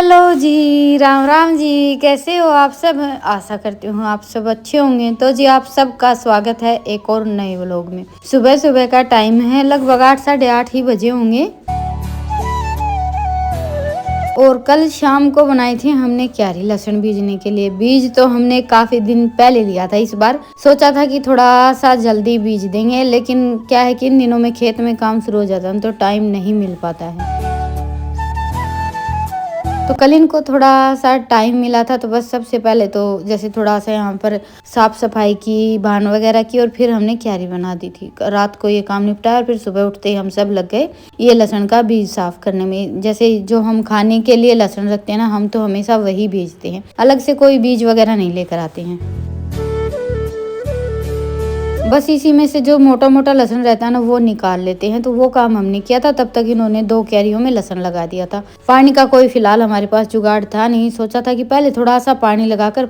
Hello जी, राम राम जी। कैसे हो आप सब? आशा करती हूँ आप सब अच्छे होंगे। तो जी आप सबका स्वागत है एक और नए व्लॉग में। सुबह सुबह का टाइम है, लगभग 8 साढ़े 8 ही बजे होंगे। और कल शाम को बनाई थी हमने क्यारी लहसुन बीजने के लिए। बीज तो हमने काफी दिन पहले लिया था। इस बार सोचा था कि थोड़ा सा जल्दी बीज देंगे, लेकिन क्या है कि इन दिनों में खेत में काम शुरू हो जाता है तो टाइम नहीं मिल पाता है। तो कल इनको थोड़ा सा टाइम मिला था, तो बस सबसे पहले तो जैसे थोड़ा सा यहाँ पर साफ सफाई की, बान वगैरह की, और फिर हमने क्यारी बना दी थी। रात को ये काम निपटाया और फिर सुबह उठते ही हम सब लग गए ये लहसुन का बीज साफ करने में। जैसे जो हम खाने के लिए लहसुन रखते हैं ना, हम तो हमेशा वही बीजते हैं, अलग से कोई बीज वगैरह नहीं लेकर आते हैं। बस इसी में से जो मोटा मोटा लहसुन रहता है ना, वो निकाल लेते हैं। तो वो काम हमने किया था। तब तक इन्होंने 2 क्यारियों में लहसुन लगा दिया था। पानी का कोई फिलहाल हमारे पास जुगाड़ था नहीं। सोचा था कि पहले थोड़ा सा पानी लगाकर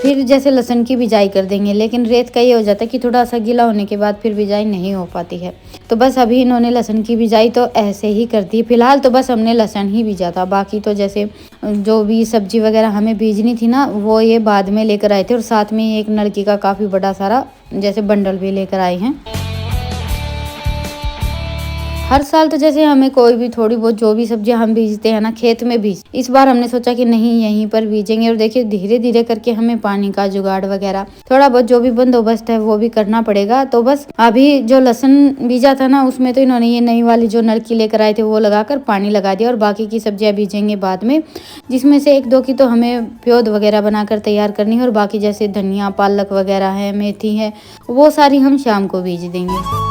फिर जैसे लहसुन की बिजाई कर देंगे, लेकिन रेत का ये हो जाता है कि थोड़ा सा गीला होने के बाद फिर बिजाई नहीं हो पाती है। तो बस अभी इन्होंने लहसुन की बिजाई तो ऐसे ही कर दी। फिलहाल तो बस हमने लहसुन ही बीजा था। बाकी तो जैसे जो भी सब्जी वगैरह हमें बीजनी थी ना, वो ये बाद में लेकर आए थे। और साथ में एक लड़की का काफी बड़ा सारा जैसे बंडल भी लेकर आए हैं। हर साल तो जैसे हमें कोई भी थोड़ी बहुत जो भी सब्जियां हम बीजते हैं ना, खेत में बीज, इस बार हमने सोचा कि नहीं यहीं पर बीजेंगे। और देखिए धीरे धीरे करके हमें पानी का जुगाड़ वगैरह थोड़ा बहुत जो भी बंदोबस्त है वो भी करना पड़ेगा। तो बस अभी जो लहसुन बीजा था ना, उसमें तो इन्होंने ये नई वाली जो नलकी लेकर आए थे वो लगाकर पानी लगा दिया। और बाकी की सब्जियां बीजेंगे बाद में, जिसमें से 1-2 की तो हमें प्योद वगैरह बनाकर तैयार करनी है। और बाकी जैसे धनिया, पालक वगैरह है, मेथी है, वो सारी हम शाम को बीज देंगे।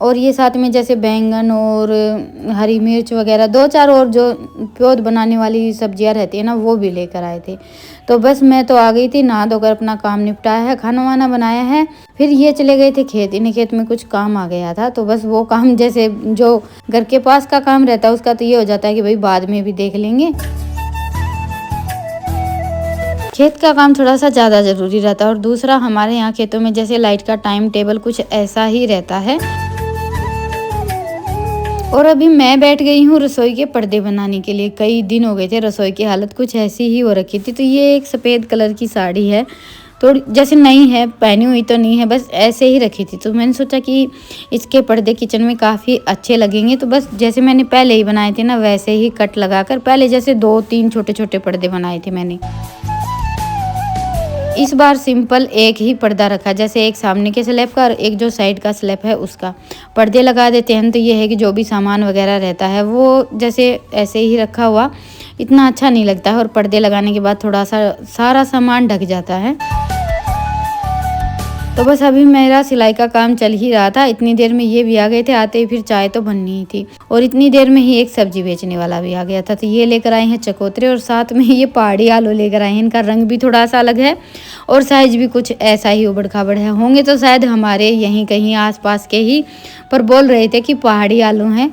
और ये साथ में जैसे बैंगन और हरी मिर्च वगैरह 2-4 और जो प्योद बनाने वाली सब्जियां रहती है ना, वो भी लेकर आए थे। तो बस मैं तो आ गई थी, नहा धोकर अपना काम निपटाया है, खाना वाना बनाया है। फिर ये चले गए थे खेत। इन्हें खेत में कुछ काम आ गया था। तो बस वो काम जैसे जो घर के पास का काम रहता है उसका तो ये हो जाता है कि भाई बाद में भी देख लेंगे। खेत का काम थोड़ा सा ज़्यादा ज़रूरी रहता है। और दूसरा, हमारे यहाँ खेतों में जैसे लाइट का टाइम टेबल कुछ ऐसा ही रहता है। और अभी मैं बैठ गई हूँ रसोई के पर्दे बनाने के लिए। कई दिन हो गए थे, रसोई की हालत कुछ ऐसी ही हो रखी थी। तो ये एक सफ़ेद कलर की साड़ी है, तो जैसे नई है, पहनी हुई तो नहीं है, बस ऐसे ही रखी थी। तो मैंने सोचा कि इसके पर्दे किचन में काफ़ी अच्छे लगेंगे। तो बस जैसे मैंने पहले ही बनाए थे ना, वैसे ही कट लगाकर पहले जैसे 2-3 छोटे छोटे पर्दे बनाए थे मैंने। इस बार सिंपल एक ही पर्दा रखा, जैसे एक सामने के स्लैब का और एक जो साइड का स्लैब है उसका पर्दे लगा देते हैं। तो ये है कि जो भी सामान वगैरह रहता है वो जैसे ऐसे ही रखा हुआ इतना अच्छा नहीं लगता है। और पर्दे लगाने के बाद थोड़ा सा सारा सामान ढक जाता है। तो बस अभी मेरा सिलाई का काम चल ही रहा था। इतनी देर में ये भी आ गए थे। आते ही फिर चाय तो बननी ही थी। और इतनी देर में ही एक सब्जी बेचने वाला भी आ गया था। तो ये लेकर आए हैं चकोतरे, और साथ में ये पहाड़ी आलू लेकर आए हैं। इनका रंग भी थोड़ा सा अलग है और साइज भी कुछ ऐसा ही उबड़ खाबड़ है। होंगे तो शायद हमारे यहीं कहीं आसपास के ही, पर बोल रहे थे कि पहाड़ी आलू हैं।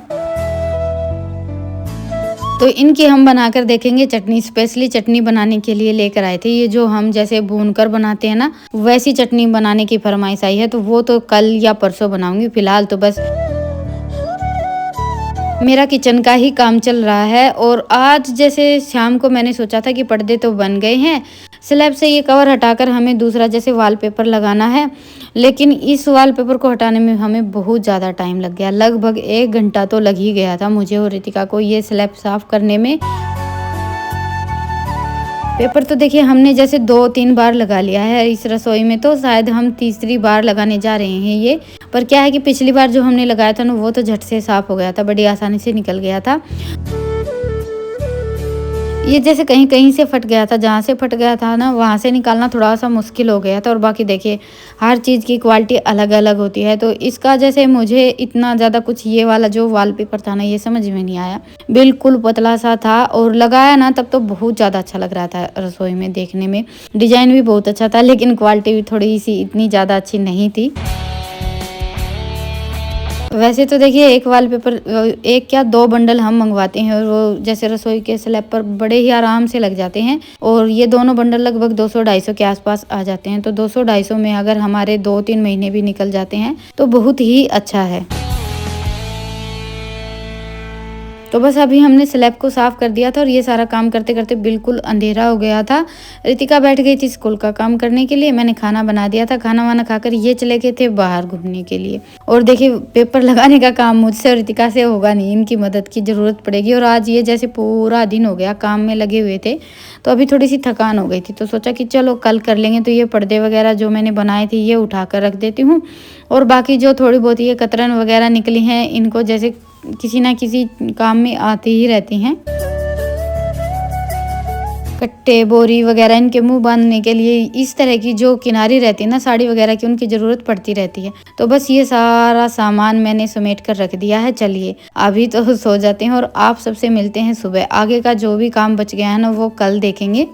तो इनकी हम बनाकर देखेंगे चटनी। स्पेशली चटनी बनाने के लिए लेकर आए थे। ये जो हम जैसे भूनकर बनाते हैं ना, वैसी चटनी बनाने की फरमाइश आई है। तो वो तो कल या परसों बनाऊंगी। फिलहाल तो बस मेरा किचन का ही काम चल रहा है। और आज जैसे शाम को मैंने सोचा था कि पर्दे तो बन गए हैं, स्लैब से ये कवर हटाकर हमें दूसरा जैसे वॉलपेपर लगाना है। लेकिन इस वॉलपेपर को हटाने में हमें बहुत ज़्यादा टाइम लग गया। लगभग 1 घंटा तो लग ही गया था मुझे और रितिका को ये स्लैब साफ करने में। पेपर तो देखिए हमने जैसे 2-3 बार लगा लिया है इस रसोई में, तो शायद हम तीसरी बार लगाने जा रहे हैं ये। पर क्या है कि पिछली बार जो हमने लगाया था ना, वो तो झट से साफ हो गया था, बड़ी आसानी से निकल गया था। ये जैसे कहीं कहीं से फट गया था, जहाँ से फट गया था ना वहाँ से निकालना थोड़ा सा मुश्किल हो गया था। और बाकी देखिए हर चीज़ की क्वालिटी अलग अलग होती है। तो इसका जैसे मुझे इतना ज़्यादा कुछ ये वाला जो वॉलपेपर था ना, ये समझ में नहीं आया। बिल्कुल पतला सा था और लगाया ना तब तो बहुत ज़्यादा अच्छा लग रहा था रसोई में देखने में। डिज़ाइन भी बहुत अच्छा था, लेकिन क्वालिटी भी थोड़ी सी इतनी ज़्यादा अच्छी नहीं थी। वैसे तो देखिए एक वॉलपेपर, एक क्या 2 बंडल हम मंगवाते हैं और वो जैसे रसोई के स्लैब पर बड़े ही आराम से लग जाते हैं। और ये दोनों बंडल लगभग 200-250 के आसपास आ जाते हैं। तो 200-250 में अगर हमारे 2-3 महीने भी निकल जाते हैं तो बहुत ही अच्छा है। तो बस अभी हमने स्लैब को साफ कर दिया था और ये सारा काम करते करते बिल्कुल अंधेरा हो गया था। रितिका बैठ गई थी स्कूल का काम करने के लिए, मैंने खाना बना दिया था। खाना वाना खाकर ये चले गए थे बाहर घूमने के लिए। और देखिए पेपर लगाने का काम मुझसे और रितिका से होगा नहीं, इनकी मदद की ज़रूरत पड़ेगी। और आज ये जैसे पूरा दिन हो गया काम में लगे हुए थे, तो अभी थोड़ी सी थकान हो गई थी, तो सोचा कि चलो कल कर लेंगे। तो ये पर्दे वगैरह जो मैंने बनाए थे ये उठा कर रख देती हूँ, और बाकी जो थोड़ी बहुत ये कतरन वगैरह निकली हैं इनको जैसे किसी ना किसी काम में आती ही रहती हैं। कट्टे बोरी वगैरह इनके मुंह बांधने के लिए इस तरह की जो किनारी रहती है ना साड़ी वगैरह की, उनकी ज़रूरत पड़ती रहती है। तो बस ये सारा सामान मैंने समेट कर रख दिया है। चलिए अभी तो सो जाते हैं और आप सबसे मिलते हैं सुबह। आगे का जो भी काम बच गया है ना वो कल देखेंगे।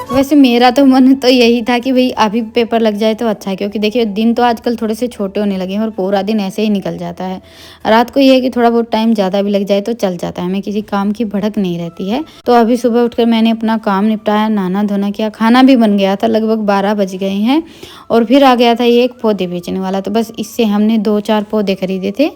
वैसे मेरा तो मन तो यही था कि भाई अभी पेपर लग जाए तो अच्छा है, क्योंकि देखिए दिन तो आजकल थोड़े से छोटे होने लगे हैं और पूरा दिन ऐसे ही निकल जाता है। रात को ये है कि थोड़ा बहुत टाइम ज़्यादा भी लग जाए तो चल जाता है, हमें किसी काम की भड़क नहीं रहती है। तो अभी सुबह उठकर मैंने अपना काम निपटाया, नहाना धोना किया, खाना भी बन गया था, लगभग 12 बज गए हैं। और फिर आ गया था ये एक पौधे बेचने वाला, तो बस इससे हमने 2-4 पौधे खरीदे थे।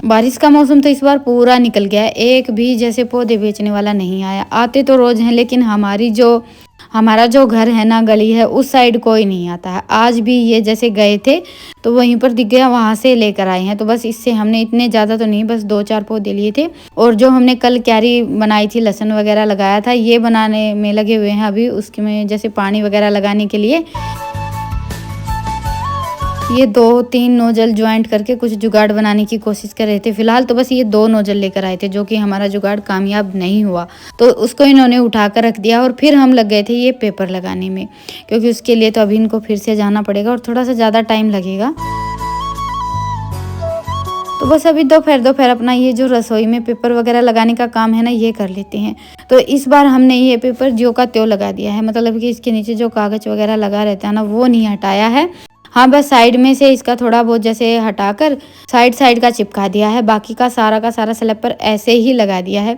बारिश का मौसम तो इस बार पूरा निकल गया है, एक भी जैसे पौधे बेचने वाला नहीं आया। आते तो रोज हैं लेकिन हमारा जो घर है ना, गली है, उस साइड कोई नहीं आता है। आज भी ये जैसे गए थे तो वहीं पर दिख गया, वहां से लेकर आए हैं। तो बस इससे हमने इतने ज़्यादा तो नहीं, बस 2-4 पौधे लिए थे। और जो हमने कल क्यारी बनाई थी, लहसुन वगैरह लगाया था, ये बनाने में लगे हुए हैं अभी, उसके में जैसे पानी वगैरह लगाने के लिए ये 2-3 नोजल ज्वाइंट करके कुछ जुगाड़ बनाने की कोशिश कर रहे थे। फिलहाल तो बस ये 2 नोजल लेकर आए थे, जो कि हमारा जुगाड़ कामयाब नहीं हुआ, तो उसको इन्होंने उठा कर रख दिया। और फिर हम लग गए थे ये पेपर लगाने में, क्योंकि उसके लिए तो अभी इनको फिर से जाना पड़ेगा और थोड़ा सा ज़्यादा टाइम लगेगा। तो बस अभी दोपहर अपना ये जो रसोई में पेपर वगैरह लगाने का काम है ना, ये कर लेते हैं। तो इस बार हमने ये पेपर ज्यों का त्यों लगा दिया है, मतलब कि इसके नीचे जो कागज वगैरह लगा रहता है ना, वो नहीं हटाया है। हाँ, बस साइड में से इसका थोड़ा बहुत जैसे हटाकर साइड का चिपका दिया है, बाकी का सारा स्लैब पर ऐसे ही लगा दिया है।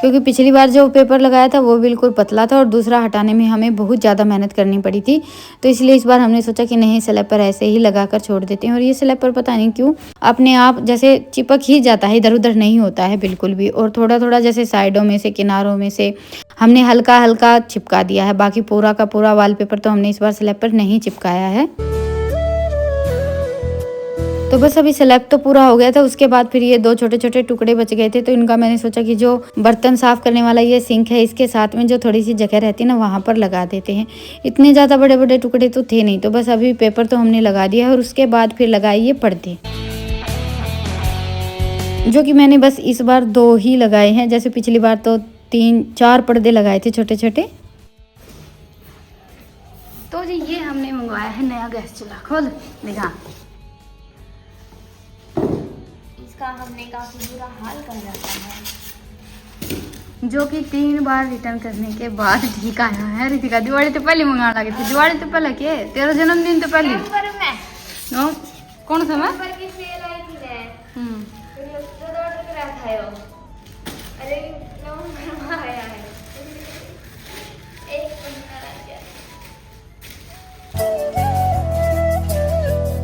क्योंकि पिछली बार जो पेपर लगाया था वो बिल्कुल पतला था और दूसरा हटाने में हमें बहुत ज़्यादा मेहनत करनी पड़ी थी। तो इसलिए इस बार हमने सोचा कि नहीं, स्लैब पर ऐसे ही लगा कर छोड़ देते हैं। और ये स्लैब पर पता नहीं क्यों अपने आप जैसे चिपक ही जाता है, इधर उधर नहीं होता है बिल्कुल भी। और थोड़ा जैसे साइडों में से, किनारों में से हमने हल्का चिपका दिया है। बाकी पूरा का पूरा वॉलपेपर तो हमने इस बार स्लैब पर नहीं चिपकाया है। तो बस अभी स्लैब तो पूरा हो गया था, उसके बाद फिर ये 2 छोटे टुकड़े बच गए थे। तो इनका मैंने सोचा कि जो बर्तन साफ करने वाला ये सिंक है, इसके साथ में जो थोड़ी सी जगह रहती है ना, वहाँ पर लगा देते हैं। इतने ज़्यादा बड़े टुकड़े तो थे नहीं, तो बस अभी पेपर तो हमने लगा दिया है। और उसके बाद फिर लगाई ये पर्दे, जो कि मैंने बस इस बार 2 ही लगाए हैं। जैसे पिछली बार तो 3-4 पर्दे लगाए थे छोटे। तो जी ये हमने मंगवाया है नया गैस चूल्हा, खोल दिखा। इसका हमने काफ़ी बुरा हाल कर रखा है, जो कि 3 बार रिटर्न करने के बाद ठीक आया है। रितिका दिवाली तो पहले मंगा लगे थे, दिवाली तो पहले के तेरा जन्मदिन तो पहले कौन सा मैं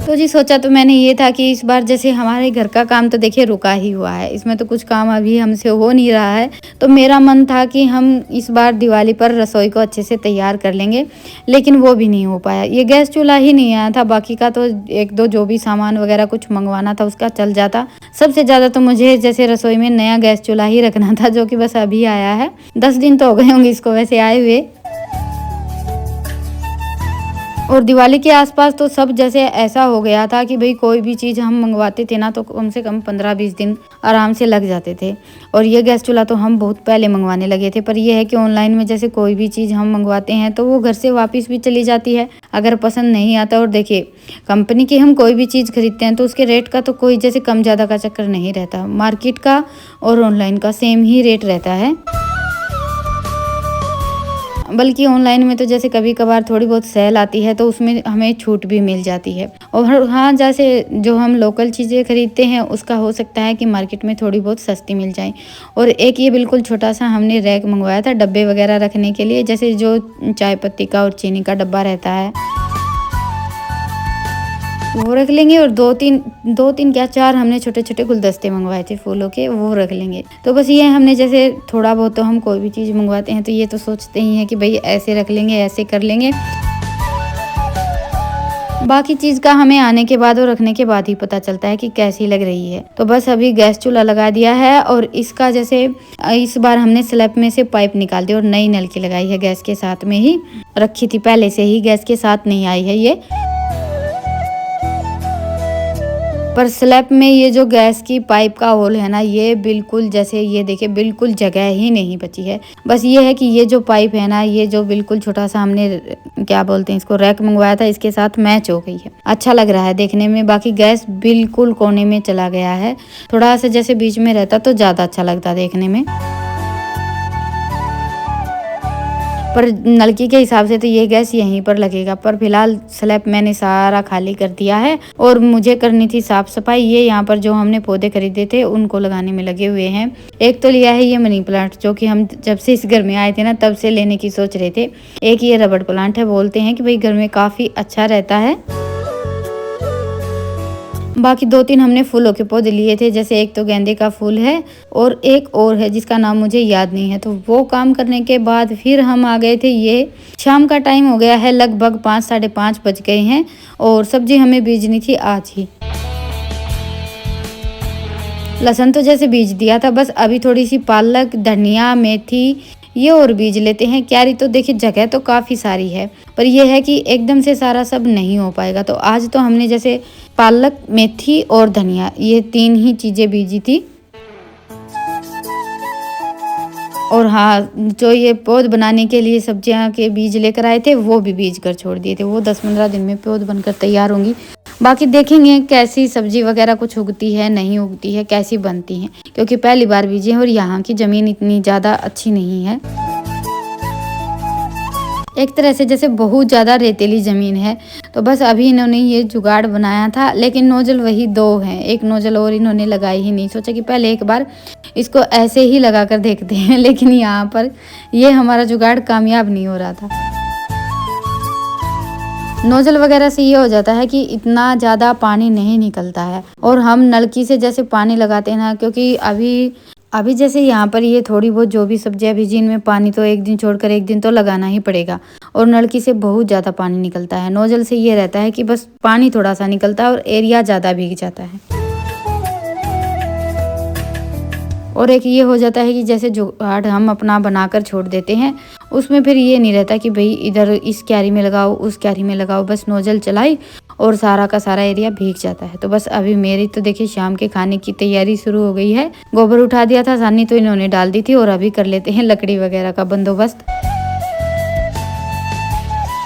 तो जी सोचा तो मैंने ये था कि इस बार जैसे हमारे घर का काम तो देखिए रुका ही हुआ है, इसमें तो कुछ काम अभी हमसे हो नहीं रहा है। तो मेरा मन था कि हम इस बार दिवाली पर रसोई को अच्छे से तैयार कर लेंगे, लेकिन वो भी नहीं हो पाया। ये गैस चूल्हा ही नहीं आया था, बाकी का तो 1-2 जो भी सामान वगैरह कुछ मंगवाना था उसका चल जाता। सबसे ज़्यादा तो मुझे जैसे रसोई में नया गैस चूल्हा ही रखना था, जो कि बस अभी आया है। 10 दिन तो हो गए होंगे इसको वैसे आए हुए। और दिवाली के आसपास तो सब जैसे ऐसा हो गया था कि भाई कोई भी चीज़ हम मंगवाते थे ना, तो कम से कम 15-20 दिन आराम से लग जाते थे। और ये गैस चूल्हा तो हम बहुत पहले मंगवाने लगे थे। पर यह है कि ऑनलाइन में जैसे कोई भी चीज़ हम मंगवाते हैं तो वो घर से वापस भी चली जाती है अगर पसंद नहीं आता। और देखिए कंपनी की हम कोई भी चीज़ खरीदते हैं तो उसके रेट का तो कोई जैसे कम ज़्यादा का चक्कर नहीं रहता। मार्केट का और ऑनलाइन का सेम ही रेट रहता है। बल्कि ऑनलाइन में तो जैसे कभी कभार थोड़ी बहुत सेल आती है तो उसमें हमें छूट भी मिल जाती है। और हाँ, जैसे जो हम लोकल चीज़ें खरीदते हैं उसका हो सकता है कि मार्केट में थोड़ी बहुत सस्ती मिल जाए। और एक ये बिल्कुल छोटा सा हमने रैक मंगवाया था डब्बे वगैरह रखने के लिए, जैसे जो चाय पत्ती का और चीनी का डब्बा रहता है। वो रख लेंगे। और दो तीन क्या चार हमने छोटे छोटे गुलदस्ते मंगवाए थे फूलों के, वो रख लेंगे। तो बस ये हमने जैसे थोड़ा बहुत तो हम कोई भी चीज़ मंगवाते हैं तो ये तो सोचते ही हैं कि भाई ऐसे रख लेंगे, ऐसे कर लेंगे। बाकी चीज़ का हमें आने के बाद और रखने के बाद ही पता चलता है कि कैसी लग रही है। तो बस अभी गैस चूल्हा लगा दिया है और इसका जैसे इस बार हमने स्लैब में से पाइप निकाल दी और नई नलकी लगाई है। गैस के साथ में ही रखी थी, पहले से ही गैस के साथ नहीं आई है ये। पर स्लैब में ये जो गैस की पाइप का होल है ना, ये बिल्कुल जैसे ये देखिए बिल्कुल जगह ही नहीं बची है। बस ये है कि ये जो पाइप है ना, ये जो बिल्कुल छोटा सा हमने क्या बोलते हैं इसको रैक मंगवाया था, इसके साथ मैच हो गई है। अच्छा लग रहा है देखने में। बाकी गैस बिल्कुल कोने में चला गया है, थोड़ा सा जैसे बीच में रहता तो ज़्यादा अच्छा लगता देखने में। पर नलकी के हिसाब से तो ये गैस यहीं पर लगेगा। पर फिलहाल स्लैब मैंने सारा खाली कर दिया है और मुझे करनी थी साफ सफाई। ये यहाँ पर जो हमने पौधे खरीदे थे उनको लगाने में लगे हुए हैं। एक तो लिया है ये मनी प्लांट, जो कि हम जब से इस घर में आए थे ना तब से लेने की सोच रहे थे। एक ये रबड़ प्लांट है, बोलते हैं कि भाई घर में काफ़ी अच्छा रहता है। बाकी दो तीन हमने फूलों के पौधे लिए थे, जैसे एक तो गेंदे का फूल है और एक और है जिसका नाम मुझे याद नहीं है। तो वो काम करने के बाद फिर हम आ गए थे। ये शाम का टाइम हो गया है, लगभग 5 साढ़े 5 बज गए हैं और सब्जी हमें बीजनी थी आज ही। लहसुन तो जैसे बीज दिया था, बस अभी थोड़ी सी पालक, धनिया, मेथी ये और बीज लेते हैं। क्यारी तो देखिए जगह तो काफ़ी सारी है, पर यह है कि एकदम से सारा सब नहीं हो पाएगा। तो आज तो हमने जैसे पालक, मेथी और धनिया ये 3 ही चीज़ें बीजी थी। और हाँ, जो ये पौध बनाने के लिए सब्जियां के बीज लेकर आए थे वो भी बीज कर छोड़ दिए थे। वो 10-15 दिन में पौध बनकर तैयार होंगी। बाकी देखेंगे कैसी सब्जी वगैरह कुछ उगती है, नहीं उगती है, कैसी बनती हैं, क्योंकि पहली बार बीजे हैं और यहाँ की ज़मीन इतनी ज़्यादा अच्छी नहीं है। एक तरह से जैसे बहुत ज़्यादा रेतीली ज़मीन है। तो बस अभी इन्होंने ये जुगाड़ बनाया था, लेकिन नोजल वही 2 हैं, एक नोजल और इन्होंने लगाई ही नहीं। सोचा कि पहले एक बार इसको ऐसे ही लगा कर देखते हैं, लेकिन यहाँ पर ये हमारा जुगाड़ कामयाब नहीं हो रहा था। नोजल वगैरह से ये हो जाता है कि इतना ज़्यादा पानी नहीं निकलता है। और हम नलकी से जैसे पानी लगाते हैं ना, क्योंकि अभी जैसे यहाँ पर ये थोड़ी बहुत जो भी सब्जियाँ भीजी इनमें पानी तो एक दिन छोड़कर एक दिन तो लगाना ही पड़ेगा। और नलकी से बहुत ज़्यादा पानी निकलता है। नोजल से ये रहता है कि बस पानी थोड़ा सा निकलता है और एरिया ज़्यादा भीग जाता है। और एक ये हो जाता है कि जैसे जुगाड़ हम अपना बनाकर छोड़ देते हैं, उसमें फिर ये नहीं रहता कि भाई इधर इस क्यारी में लगाओ, उस क्यारी में लगाओ। बस नोजल चलाई और सारा का सारा एरिया भीग जाता है। तो बस अभी मेरी तो देखिए शाम के खाने की तैयारी शुरू हो गई है। गोबर उठा दिया था, सानी तो इन्होंने डाल दी थी और अभी कर लेते हैं लकड़ी वगैरह का बंदोबस्त।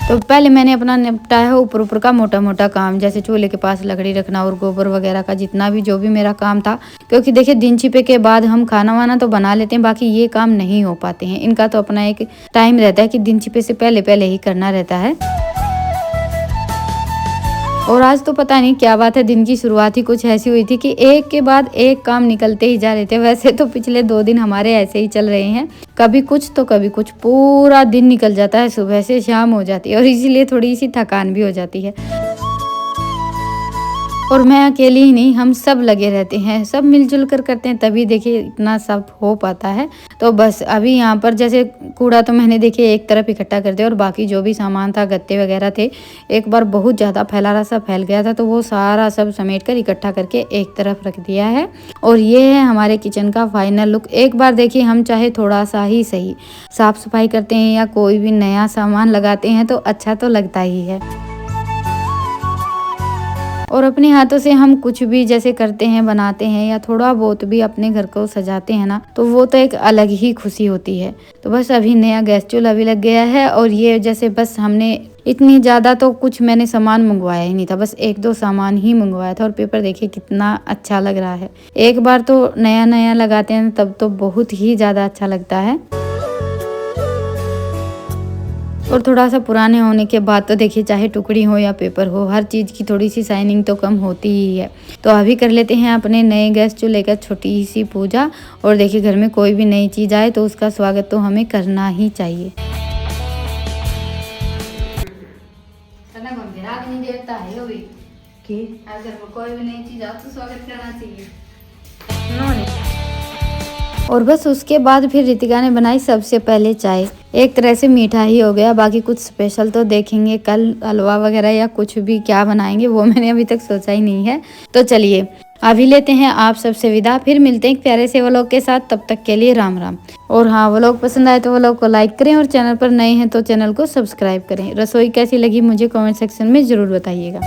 तो पहले मैंने अपना निपटाया है ऊपर का मोटा मोटा काम, जैसे चूल्हे के पास लकड़ी रखना और गोबर वगैरह का जितना भी जो भी मेरा काम था। क्योंकि देखिए दिन छिपे के बाद हम खाना वाना तो बना लेते हैं, बाकी ये काम नहीं हो पाते हैं। इनका तो अपना एक टाइम रहता है कि दिन छिपे से पहले पहले ही करना रहता है। और आज तो पता नहीं क्या बात है, दिन की शुरुआत ही कुछ ऐसी हुई थी कि एक के बाद एक काम निकलते ही जा रहे थे। वैसे तो पिछले 2 दिन हमारे ऐसे ही चल रहे हैं, कभी कुछ तो कभी कुछ, पूरा दिन निकल जाता है, सुबह से शाम हो जाती है और इसीलिए थोड़ी सी थकान भी हो जाती है। और मैं अकेली ही नहीं, हम सब लगे रहते हैं, सब मिलजुल कर करते हैं, तभी देखिए इतना सब हो पाता है। तो बस अभी यहाँ पर जैसे कूड़ा तो मैंने देखिए एक तरफ इकट्ठा कर दिया और बाकी जो भी सामान था, गत्ते वगैरह थे, एक बार बहुत ज़्यादा फैल गया था, तो वो सारा सब समेट कर इकट्ठा करके एक तरफ रख दिया है। और ये है हमारे किचन का फाइनल लुक। एक बार देखिए हम चाहे थोड़ा सा ही सही साफ़ सफाई करते हैं या कोई भी नया सामान लगाते हैं तो अच्छा तो लगता ही है। और अपने हाथों से हम कुछ भी जैसे करते हैं, बनाते हैं या थोड़ा बहुत भी अपने घर को सजाते हैं ना, तो वो तो एक अलग ही खुशी होती है। तो बस अभी नया गैस चूल्हा भी लग गया है। और ये जैसे बस हमने इतनी ज़्यादा तो कुछ मैंने सामान मंगवाया ही नहीं था, बस 1-2 सामान ही मंगवाया था। और पेपर देखिए कितना अच्छा लग रहा है। एक बार तो नया नया लगाते हैं तब तो बहुत ही ज़्यादा अच्छा लगता है। और थोड़ा सा पुराने होने के बाद तो देखिए चाहे टुकड़ी हो या पेपर हो, हर चीज़ की थोड़ी सी शाइनिंग तो कम होती ही है। तो अभी कर लेते हैं अपने नए गैस चूल्हे का छोटी सी पूजा। और देखिए घर में कोई भी नई चीज़ आए तो उसका स्वागत तो हमें करना ही चाहिए। कि अगर कोई भी नई चीज आओ तो स्वागत करना चाहिए। और बस उसके बाद फिर रितिका ने बनाई सबसे पहले चाय। एक तरह से मीठा ही हो गया, बाकी कुछ स्पेशल तो देखेंगे कल, हलवा वगैरह या कुछ भी क्या बनाएंगे वो मैंने अभी तक सोचा ही नहीं है। तो चलिए अभी लेते हैं आप सबसे विदा, फिर मिलते हैं एक प्यारे से व्लॉग के साथ। तब तक के लिए राम राम। और हाँ, व्लॉग पसंद आए तो व्लॉग को लाइक करें और चैनल पर नए हैं तो चैनल को सब्सक्राइब करें। रसोई कैसी लगी मुझे कमेंट सेक्शन में ज़रूर बताइएगा।